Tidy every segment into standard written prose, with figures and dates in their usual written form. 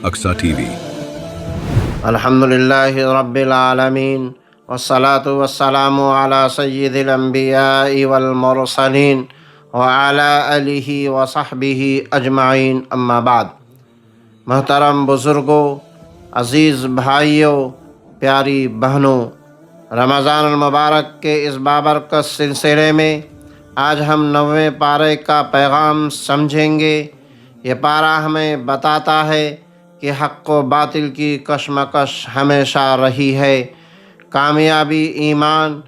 اقصی T V. الحمدللہ رب العالمین والصلاة والسلام علی سید الانبیاء والمرسلین وعلی آلہ وصحبہ اجمعین، اما بعد۔ محترم بزرگوں، عزیز بھائیوں، پیاری بہنوں، رمضان المبارک کے اس بابرکت سلسلے میں آج ہم 9ویں پارے کا پیغام سمجھیں گے۔ یہ پارہ ہمیں بتاتا ہے کہ حق و باطل کی کشمکش ہمیشہ رہی ہے، کامیابی ایمان،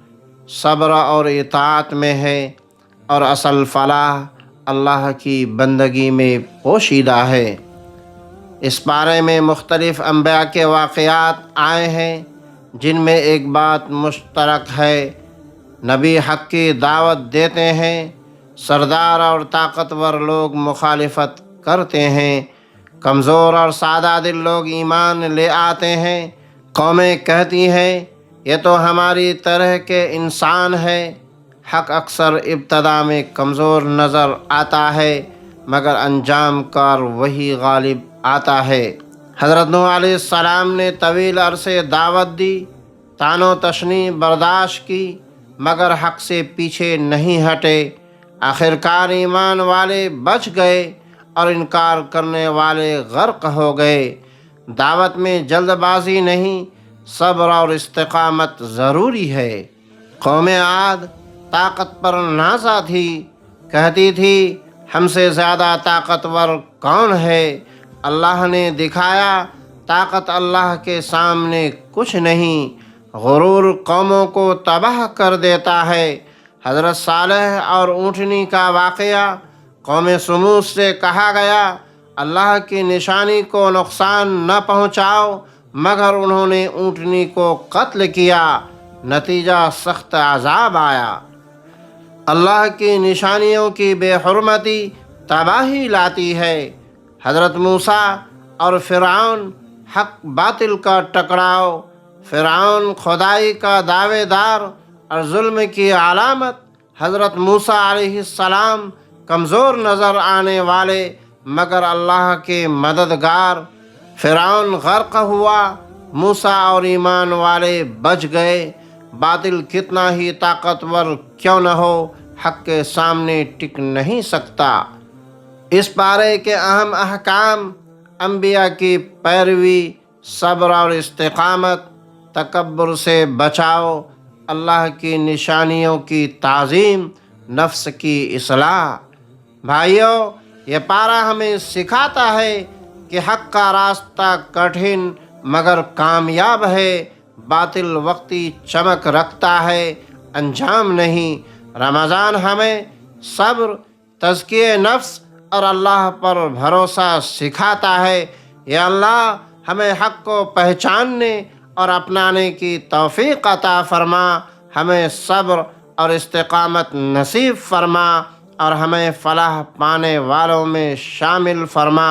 صبر اور اطاعت میں ہے، اور اصل فلاح اللہ کی بندگی میں پوشیدہ ہے۔ اس پارے میں مختلف انبیاء کے واقعات آئے ہیں، جن میں ایک بات مشترک ہے: نبی حق کی دعوت دیتے ہیں، سردار اور طاقتور لوگ مخالفت کرتے ہیں، کمزور اور سادہ دل لوگ ایمان لے آتے ہیں۔ قومیں کہتی ہیں یہ تو ہماری طرح کے انسان ہے۔ حق اکثر ابتدا میں کمزور نظر آتا ہے، مگر انجام کار وہی غالب آتا ہے۔ حضرت نوح علیہ السلام نے طویل عرصے دعوت دی، طعن و تشنیع برداشت کی، مگر حق سے پیچھے نہیں ہٹے۔ آخرکار ایمان والے بچ گئے اور انکار کرنے والے غرق ہو گئے۔ دعوت میں جلد بازی نہیں، صبر اور استقامت ضروری ہے۔ قوم عاد طاقت پر نازا تھی، کہتی تھی ہم سے زیادہ طاقتور کون ہے؟ اللہ نے دکھایا طاقت اللہ کے سامنے کچھ نہیں۔ غرور قوموں کو تباہ کر دیتا ہے۔ حضرت صالح اور اونٹنی کا واقعہ۔ قوم سمود سے کہا گیا اللہ کی نشانی کو نقصان نہ پہنچاؤ، مگر انہوں نے اونٹنی کو قتل کیا، نتیجہ سخت عذاب آیا۔ اللہ کی نشانیوں کی بے حرمتی تباہی لاتی ہے۔ حضرت موسیٰ اور فرعون، حق باطل کا ٹکراؤ۔ فرعون خدائی کا دعوے دار اور ظلم کی علامت، حضرت موسیٰ علیہ السلام کمزور نظر آنے والے مگر اللہ کے مددگار۔ فرعون غرق ہوا، موسیٰ اور ایمان والے بچ گئے۔ باطل کتنا ہی طاقتور کیوں نہ ہو، حق کے سامنے ٹک نہیں سکتا۔ اس پارے کے اہم احکام: انبیاء کی پیروی، صبر اور استقامت، تکبر سے بچاؤ، اللہ کی نشانیوں کی تعظیم، نفس کی اصلاح۔ بھائیو، یہ پارہ ہمیں سکھاتا ہے کہ حق کا راستہ کٹھن مگر کامیاب ہے، باطل وقتی چمک رکھتا ہے، انجام نہیں۔ رمضان ہمیں صبر، تزکیہ نفس اور اللہ پر بھروسہ سکھاتا ہے۔ یا اللہ ہمیں حق کو پہچاننے اور اپنانے کی توفیق عطا فرما، ہمیں صبر اور استقامت نصیب فرما، اور ہمیں فلاح پانے والوں میں شامل فرما۔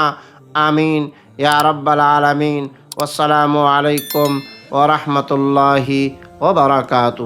آمین یا رب العالمین۔ والسلام علیکم ورحمۃ اللہ وبرکاتہ۔